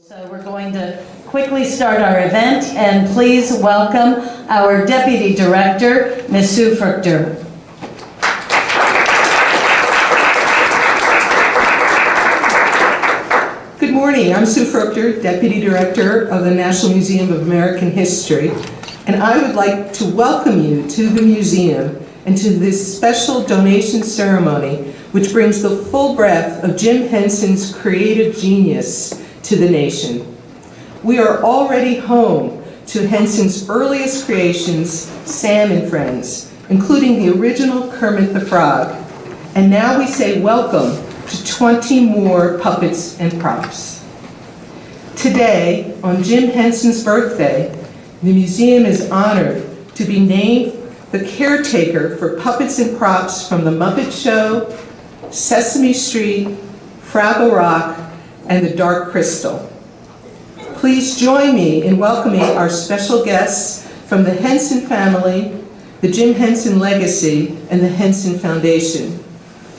So we're going to quickly start our event, and please welcome our Deputy Director, Ms. Sue Fruchter. Good morning, I'm Sue Fruchter, Deputy Director of the National Museum of American History, and I would like to welcome you to the museum and to this special donation ceremony which brings the full breadth of Jim Henson's creative genius to the nation. We are already home to Henson's earliest creations, Sam and Friends, including the original Kermit the Frog. And now we say welcome to 20 more puppets and props. Today, on Jim Henson's birthday, the museum is honored to be named the caretaker for puppets and props from The Muppet Show, Sesame Street, Fraggle Rock, and The Dark Crystal. Please join me in welcoming our special guests from the Henson family, the Jim Henson Legacy, and the Henson Foundation.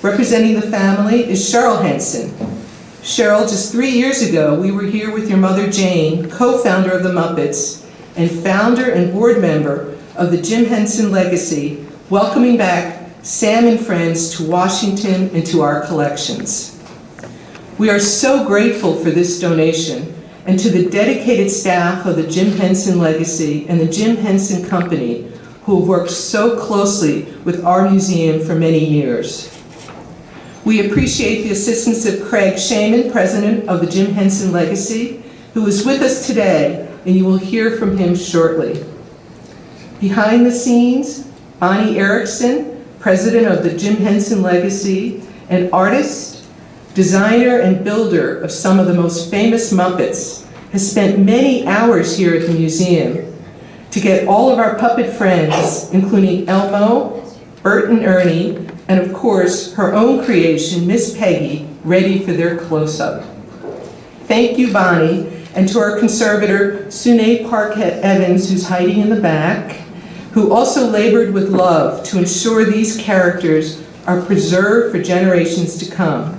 Representing the family is Cheryl Henson. Cheryl, just 3 years ago, we were here with your mother Jane, co-founder of the Muppets, and founder and board member of the Jim Henson Legacy, welcoming back Sam and Friends to Washington and to our collections. We are so grateful for this donation and to the dedicated staff of the Jim Henson Legacy and the Jim Henson Company who have worked so closely with our museum for many years. We appreciate the assistance of Craig Shaman, president of the Jim Henson Legacy, who is with us today, and you will hear from him shortly. Behind the scenes, Bonnie Erickson, president of the Jim Henson Legacy, an artist, designer, and builder of some of the most famous Muppets, has spent many hours here at the museum to get all of our puppet friends, including Elmo, Bert and Ernie, and of course, her own creation, Miss Peggy, ready for their close-up. Thank you, Bonnie, and to our conservator, Sune Parkett Evans, who's hiding in the back, who also labored with love to ensure these characters are preserved for generations to come.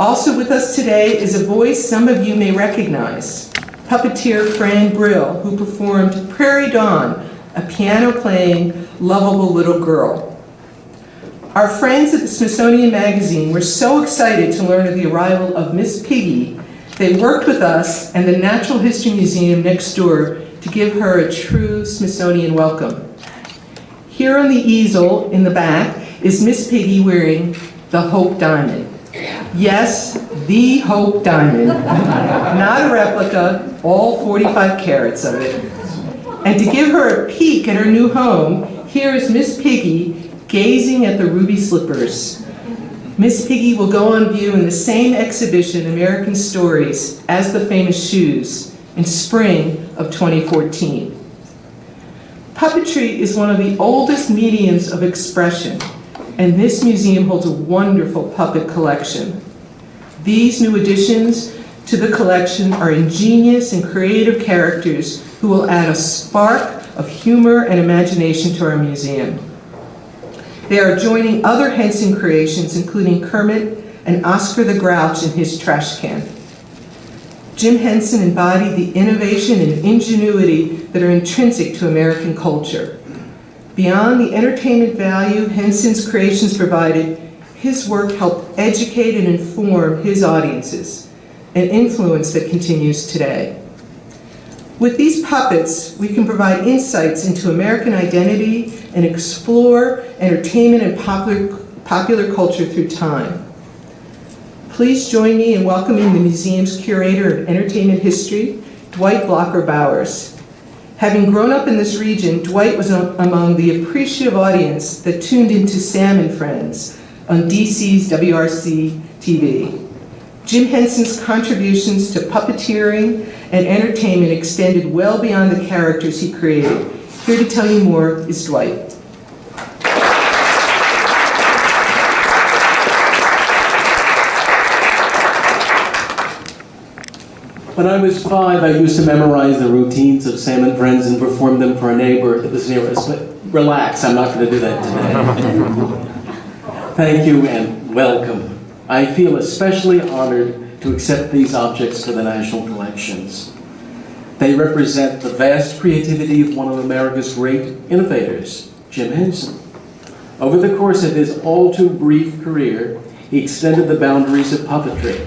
Also with us today is a voice some of you may recognize, puppeteer Fran Brill, who performed Prairie Dawn, a piano-playing, lovable little girl. Our friends at the Smithsonian Magazine were so excited to learn of the arrival of Miss Piggy, they worked with us and the Natural History Museum next door to give her a true Smithsonian welcome. Here on the easel in the back is Miss Piggy wearing the Hope Diamond. Yes, the Hope Diamond, not a replica, all 45 carats of it. And to give her a peek at her new home, here is Miss Piggy gazing at the ruby slippers. Miss Piggy will go on view in the same exhibition, American Stories, as the famous shoes, in spring of 2014. Puppetry is one of the oldest mediums of expression, and this museum holds a wonderful puppet collection. These new additions to the collection are ingenious and creative characters who will add a spark of humor and imagination to our museum. They are joining other Henson creations, including Kermit and Oscar the Grouch in his trash can. Jim Henson embodied the innovation and ingenuity that are intrinsic to American culture. Beyond the entertainment value Henson's creations provided, his work helped educate and inform his audiences, an influence that continues today. With these puppets, we can provide insights into American identity and explore entertainment and popular culture through time. Please join me in welcoming the museum's curator of entertainment history, Dwight Blocker Bowers. Having grown up in this region, Dwight was among the appreciative audience that tuned into Sam and Friends on DC's WRC TV. Jim Henson's contributions to puppeteering and entertainment extended well beyond the characters he created. Here to tell you more is Dwight. When I was 5, I used to memorize the routines of Sam and Friends and perform them for a neighbor that was near us. But relax, I'm not going to do that today. Thank you and welcome. I feel especially honored to accept these objects to the national collections. They represent the vast creativity of one of America's great innovators, Jim Henson. Over the course of his all too brief career, he extended the boundaries of puppetry,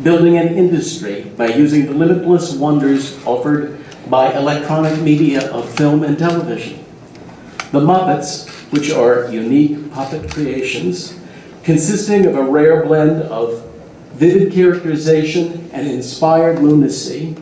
building an industry by using the limitless wonders offered by electronic media of film and television. The Muppets, which are unique puppet creations, consisting of a rare blend of vivid characterization and inspired lunacy,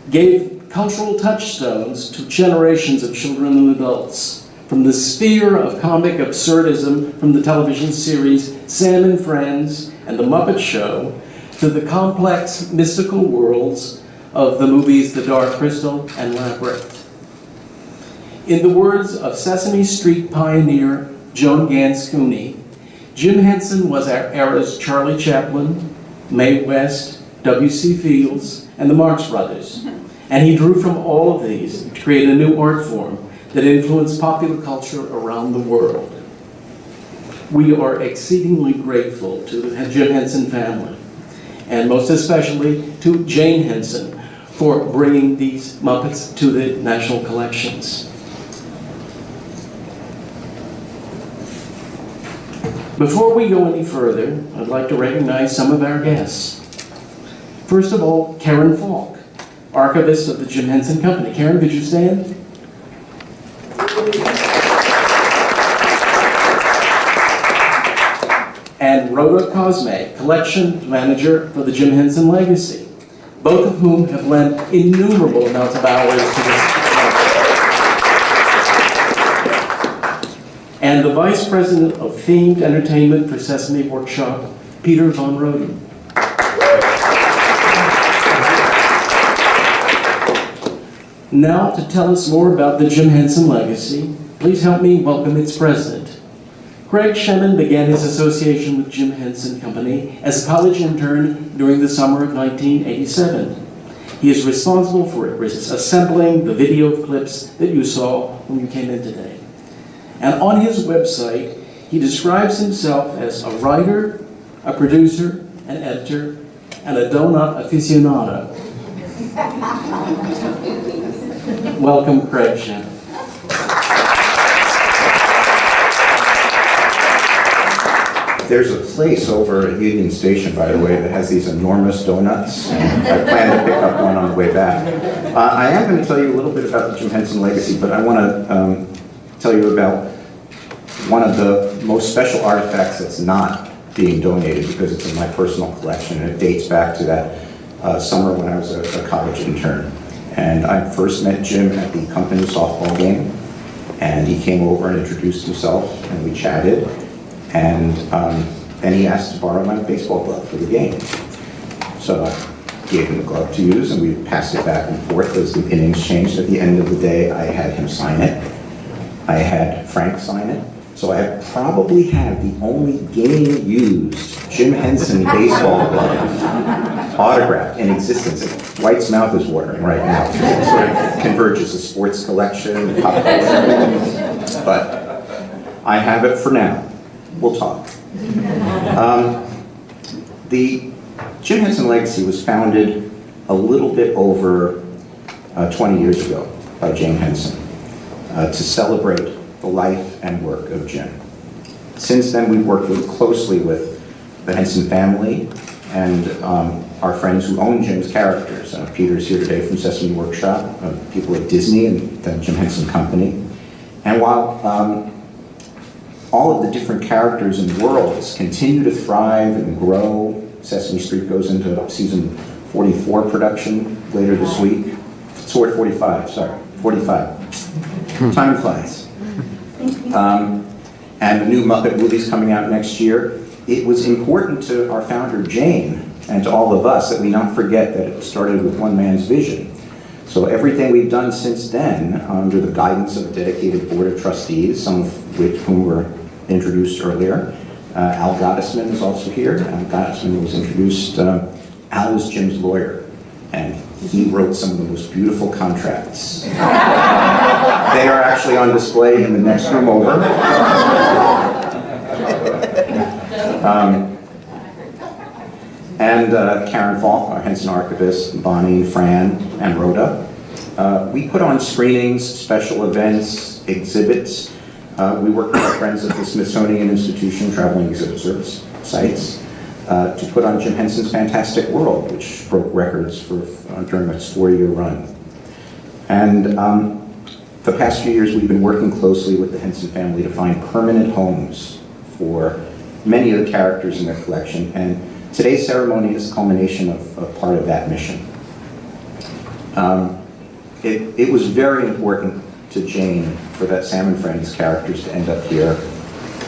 gave cultural touchstones to generations of children and adults, from the sphere of comic absurdism from the television series Sam and Friends and The Muppet Show, to the complex mystical worlds of the movies The Dark Crystal and Labyrinth. In the words of Sesame Street pioneer Joan Gans Cooney, Jim Henson was our era's Charlie Chaplin, Mae West, W.C. Fields, and the Marx Brothers. And he drew from all of these to create a new art form that influenced popular culture around the world. We are exceedingly grateful to the Jim Henson family, and most especially to Jane Henson for bringing these Muppets to the national collections. Before we go any further, I'd like to recognize some of our guests. First of all, Karen Falk, archivist of the Jim Henson Company. Karen, could you stand? And Rhoda Cosme, collection manager for the Jim Henson Legacy, both of whom have lent innumerable amounts of hours to this. And the Vice President of Themed Entertainment for Sesame Workshop, Peter Von Roden. Now, to tell us more about the Jim Henson Legacy, please help me welcome its president. Craig Shemin began his association with Jim Henson Company as a college intern during the summer of 1987. He is responsible for assembling the video clips that you saw when you came in today. And on his website, he describes himself as a writer, a producer, an editor, and a donut aficionado. Welcome, Craig Shemin. There's a place over at Union Station, by the way, that has these enormous donuts. And I plan to pick up one on the way back. I am going to tell you a little bit about the Jim Henson Legacy, but I want to tell you about one of the most special artifacts that's not being donated because it's in my personal collection, and it dates back to that summer when I was a college intern. And I first met Jim at the company softball game, and he came over and introduced himself, and we chatted. And then he asked to borrow my baseball glove for the game. So I gave him the glove to use, and we passed it back and forth as the innings changed. At the end of the day, I had him sign it. I had Frank sign it. So I probably have the only game-used Jim Henson baseball glove autograph in existence. White's mouth is watering right now. It sort of converges a sports collection, pop culture. But I have it for now. We'll talk. The Jim Henson Legacy was founded a little bit over 20 years ago by Jane Henson to celebrate the life and work of Jim. Since then, we've worked really closely with the Henson family and our friends who own Jim's characters. Peter's here today from Sesame Workshop, people at Disney and the Jim Henson Company. And while all of the different characters and worlds continue to thrive and grow, Sesame Street goes into season 44 production later this week. 45. Time flies. And the new Muppet movie's coming out next year. It was important to our founder, Jane, and to all of us that we not forget that it started with one man's vision. So everything we've done since then, under the guidance of a dedicated board of trustees, some of whom were introduced earlier. Al Gottesman is also here. Al Gottesman was introduced. Al was Jim's lawyer, and he wrote some of the most beautiful contracts. They are actually on display in the next room over. and Karen Falk, our Henson archivist, Bonnie, Fran, and Rhoda. We put on screenings, special events, exhibits. We work with our friends at the Smithsonian Institution Traveling Exhibit Service sites to put on Jim Henson's Fantastic World, which broke records during its 4-year run. And the past few years, we've been working closely with the Henson family to find permanent homes for many of the characters in their collection, and today's ceremony is the culmination of part of that mission. It was very important to Jane for that Sam and Friends characters to end up here,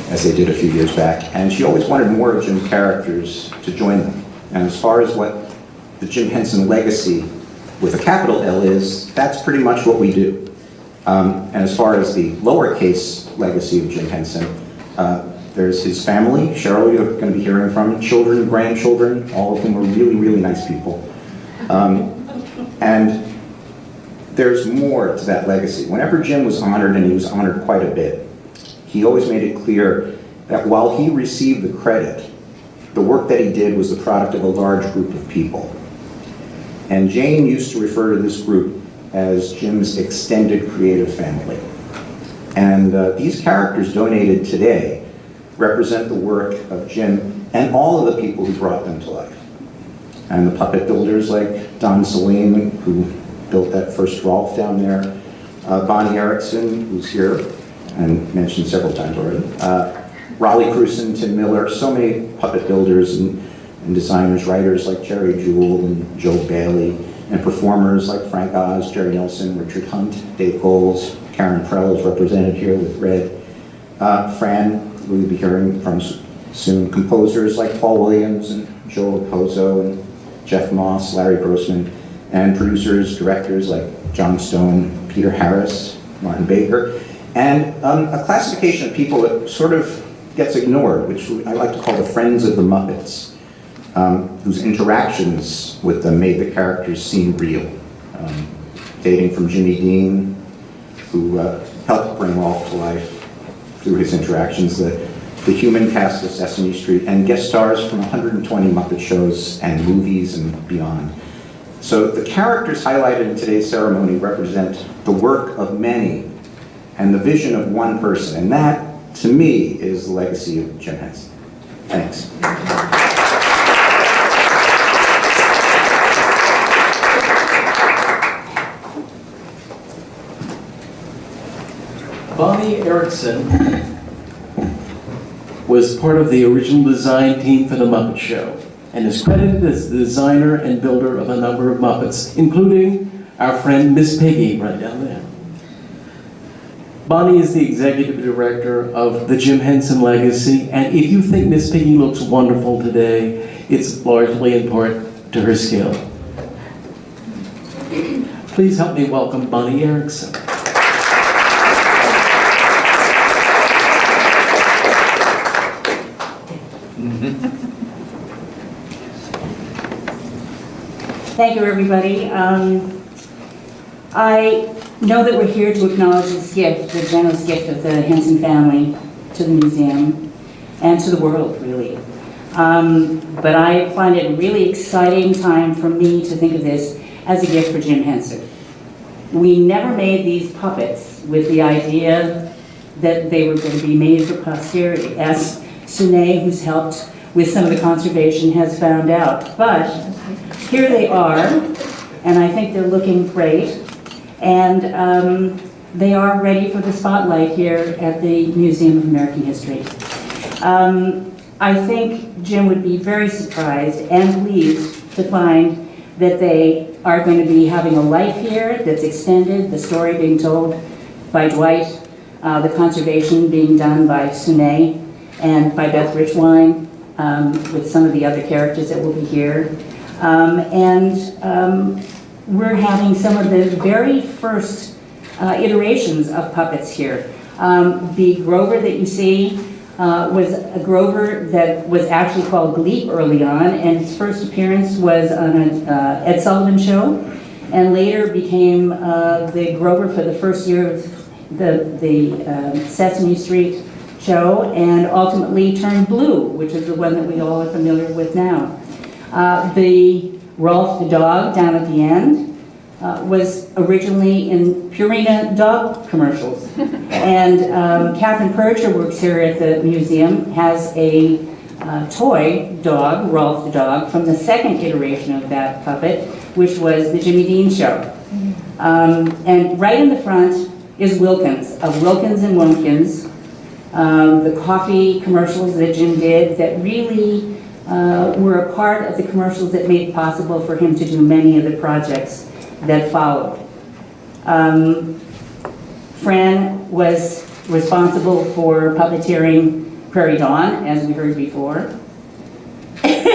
as they did a few years back, and she always wanted more of Jim's characters to join them. And as far as what the Jim Henson legacy with a capital L is, that's pretty much what we do. And as far as the lowercase legacy of Jim Henson, there's his family, Cheryl, you're going to be hearing from, children, grandchildren, all of whom are really, really nice people. And there's more to that legacy. Whenever Jim was honored, and he was honored quite a bit, he always made it clear that while he received the credit, the work that he did was the product of a large group of people. And Jane used to refer to this group as Jim's extended creative family. And these characters donated today represent the work of Jim and all of the people who brought them to life. And the puppet builders like Don Salim, who built that first Rolf down there, Bonnie Erickson, who's here and mentioned several times already, Raleigh Cruson, Tim Miller, so many puppet builders and designers, writers like Jerry Jewell and Joe Bailey, and performers like Frank Oz, Jerry Nelson, Richard Hunt, Dave Coles, Karen Prell is represented here with Red. Fran, we'll be hearing from soon. Composers like Paul Williams and Joe Raposo and Jeff Moss, Larry Grossman, and producers, directors like John Stone, Peter Harris, Martin Baker, and a classification of people that sort of gets ignored, which I like to call the Friends of the Muppets, whose interactions with them made the characters seem real. Dating from Jimmy Dean, who helped bring Rolf to life through his interactions, the human cast of Sesame Street, and guest stars from 120 Muppet shows and movies and beyond. So the characters highlighted in today's ceremony represent the work of many and the vision of one person, and that, to me, is the legacy of Jim Henson. Thanks. Bonnie Erickson was part of the original design team for The Muppet Show and is credited as the designer and builder of a number of Muppets, including our friend Miss Piggy right down there. Bonnie is the executive director of the Jim Henson Legacy, and if you think Miss Piggy looks wonderful today, it's largely in part to her skill. Please help me welcome Bonnie Erickson. Thank you, everybody. I know that we're here to acknowledge this gift, the generous gift of the Henson family to the museum and to the world, really. But I find it a really exciting time for me to think of this as a gift for Jim Henson. We never made these puppets with the idea that they were going to be made for posterity, as Sune, who's helped with some of the conservation, has found out. But here they are, and I think they're looking great. And they are ready for the spotlight here at the Museum of American History. I think Jim would be very surprised and pleased to find that they are going to be having a life here that's extended, the story being told by Dwight, the conservation being done by Sune and by Beth Richwine, with some of the other characters that will be here. We're having some of the very first iterations of puppets here. The Grover that you see was a Grover that was actually called Gleep early on, and his first appearance was on an Ed Sullivan show, and later became the Grover for the first year of the Sesame Street show, and ultimately turned blue, which is the one that we all are familiar with now. The Rolf the dog down at the end was originally in Purina dog commercials. And Catherine Percher works here at the museum, has a toy dog, Rolf the dog, from the second iteration of that puppet, which was the Jimmy Dean Show. And right in the front is Wilkins, of Wilkins and Wilkins, the coffee commercials that Jim did that really were a part of the commercials that made it possible for him to do many of the projects that followed. Fran was responsible for puppeteering Prairie Dawn, as we heard before. Thank you.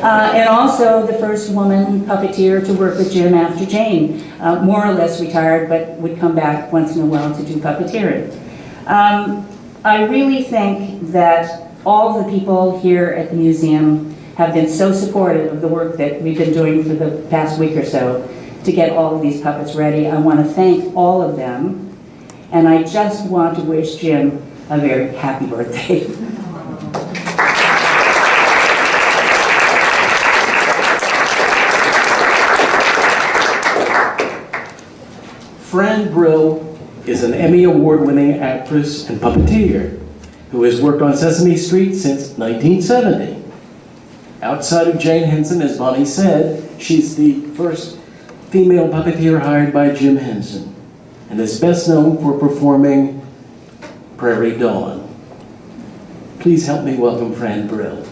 And also the first woman puppeteer to work with Jim after Jane, more or less retired, but would come back once in a while to do puppeteering. I really think that all of the people here at the museum have been so supportive of the work that we've been doing for the past week or so to get all of these puppets ready. I want to thank all of them, and I just want to wish Jim a very happy birthday. Fran Brill is an Emmy Award-winning actress and puppeteer who has worked on Sesame Street since 1970. Outside of Jane Henson, as Bonnie said, she's the first female puppeteer hired by Jim Henson and is best known for performing Prairie Dawn. Please help me welcome Fran Brill.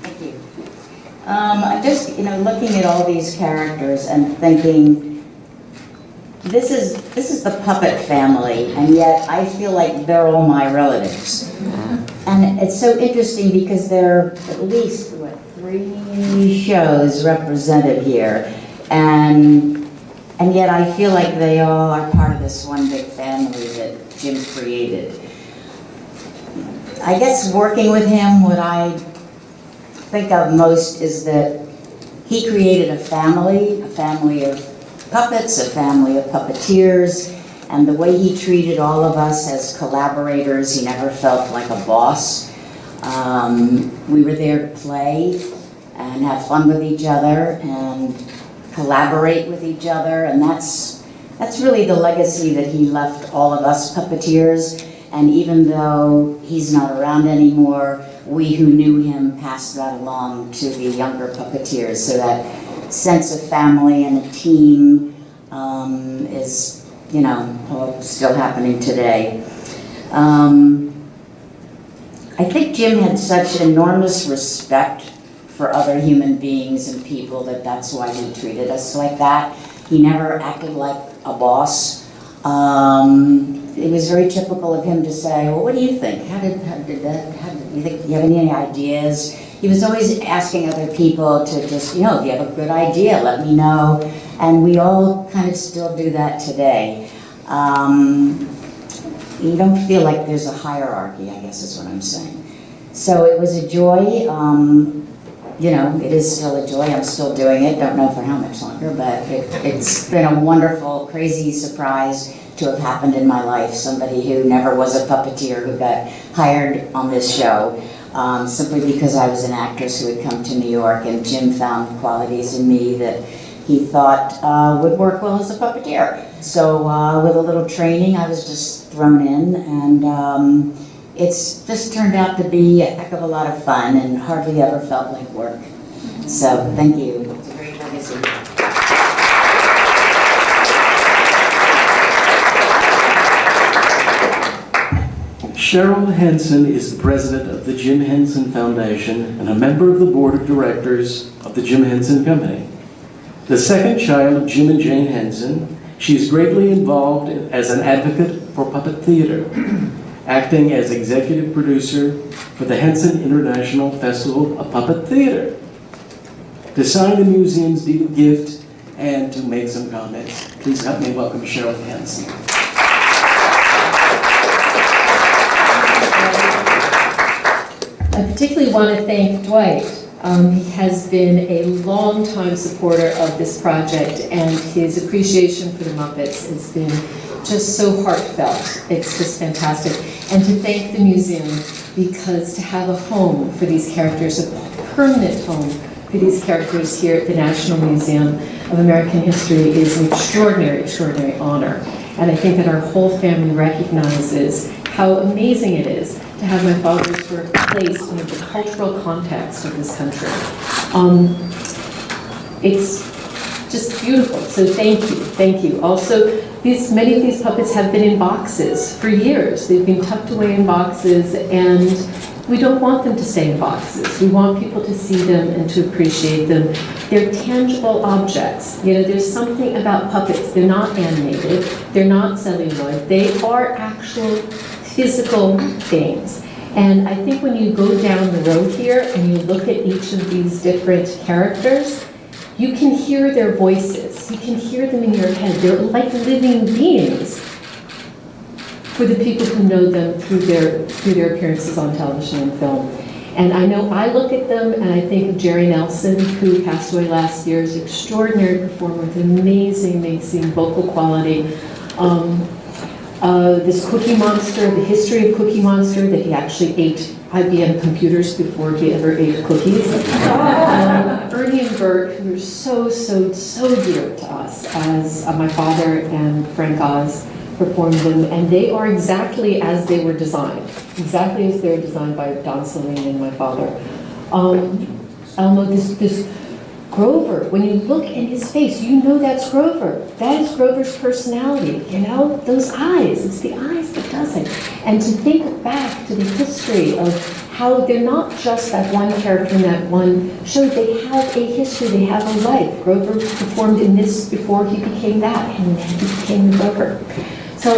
Thank you. I'm just, looking at all these characters and thinking, this is the puppet family, and yet I feel like they're all my relatives. And it's so interesting because there are at least, 3 shows represented here, and yet I feel like they all are part of this one big family that Jim created. I guess working with him, what I think of most is that he created a family of puppets, a family of puppeteers, and the way he treated all of us as collaborators, he never felt like a boss. We were there to play and have fun with each other and collaborate with each other, and that's really the legacy that he left all of us puppeteers. And even though he's not around anymore, we who knew him passed that along to the younger puppeteers. So that sense of family and a team is, still happening today. I think Jim had such enormous respect for other human beings and people that's why he treated us like that. He never acted like a boss. It was very typical of him to say, well, what do you think? How did you think, you have any ideas? He was always asking other people to just, if you have a good idea, let me know. And we all kind of still do that today. You don't feel like there's a hierarchy, I guess is what I'm saying. So it was a joy. It is still a joy. I'm still doing it. Don't know for how much longer, but it's been a wonderful, crazy surprise to have happened in my life. Somebody who never was a puppeteer who got hired on this show simply because I was an actress who had come to New York, and Jim found qualities in me that he thought would work well as a puppeteer. So with a little training, I was just thrown in, and it's just turned out to be a heck of a lot of fun and hardly ever felt like work. So thank you. It's a great legacy. Cheryl Henson is the president of the Jim Henson Foundation and a member of the board of directors of the Jim Henson Company. The second child of Jim and Jane Henson, she is greatly involved as an advocate for puppet theater, acting as executive producer for the Henson International Festival of Puppet Theater. To sign the museum's gift and to make some comments, please help me welcome Cheryl Henson. I particularly want to thank Dwight. He has been a long-time supporter of this project, and his appreciation for the Muppets has been just so heartfelt. It's just fantastic. And to thank the museum, because to have a home for these characters, a permanent home for these characters here at the National Museum of American History is an extraordinary, extraordinary honor. And I think that our whole family recognizes how amazing it is to have my father's work placed in the cultural context of this country. It's just beautiful, so thank you, thank you. Also, many of these puppets have been in boxes for years. They've been tucked away in boxes, and we don't want them to stay in boxes. We want people to see them and to appreciate them. They're tangible objects. You know, there's something about puppets. They're not animated. They're not celluloid. They are actual physical things. And I think when you go down the road here and you look at each of these different characters, you can hear their voices. You can hear them in your head. They're like living beings for the people who know them through their appearances on television and film. And I know I look at them and I think of Jerry Nelson, who passed away last year, is an extraordinary performer with amazing, amazing vocal quality. This Cookie Monster, the history of Cookie Monster, that he actually ate IBM computers before he ever ate cookies. Ernie and Bert, who are so, so, so dear to us, as my father and Frank Oz performed them, and they are exactly as they were designed, exactly as they were designed by Don Celine and my father. Elmo, this Grover, when you look in his face, you know that's Grover. That is Grover's personality, you know? Those eyes, it's the eyes that does it. And to think back to the history of how they're not just that one character in that one show, they have a history, they have a life. Grover performed in this before he became that, and then he became Grover. So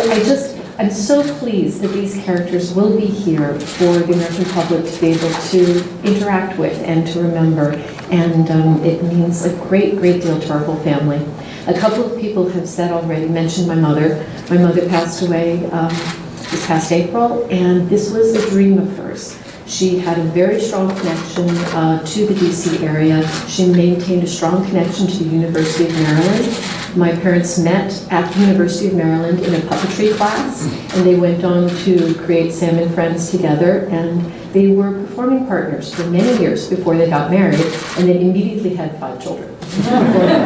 I'm so pleased that these characters will be here for the American public to be able to interact with and to remember. And it means a great, great deal to our whole family. A couple of people have said already, mentioned my mother. My mother passed away this past April, and this was a dream of hers. She had a very strong connection to the DC area. She maintained a strong connection to the University of Maryland. My parents met at the University of Maryland in a puppetry class, and they went on to create Sam and Friends together, and they were performing partners for many years before they got married, and they immediately had 5 children.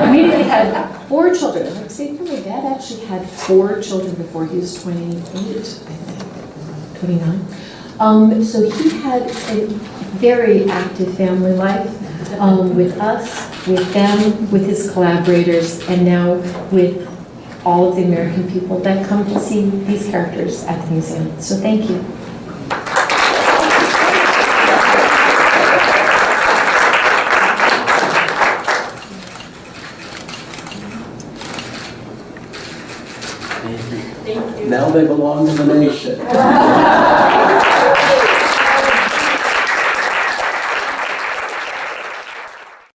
Immediately had 4 children. I'm saying, my dad actually had 4 children before he was 28, I think, 29. So he had a very active family life with us, with them, with his collaborators, and now with all of the American people that come to see these characters at the museum. So thank you. Now they belong to the nation.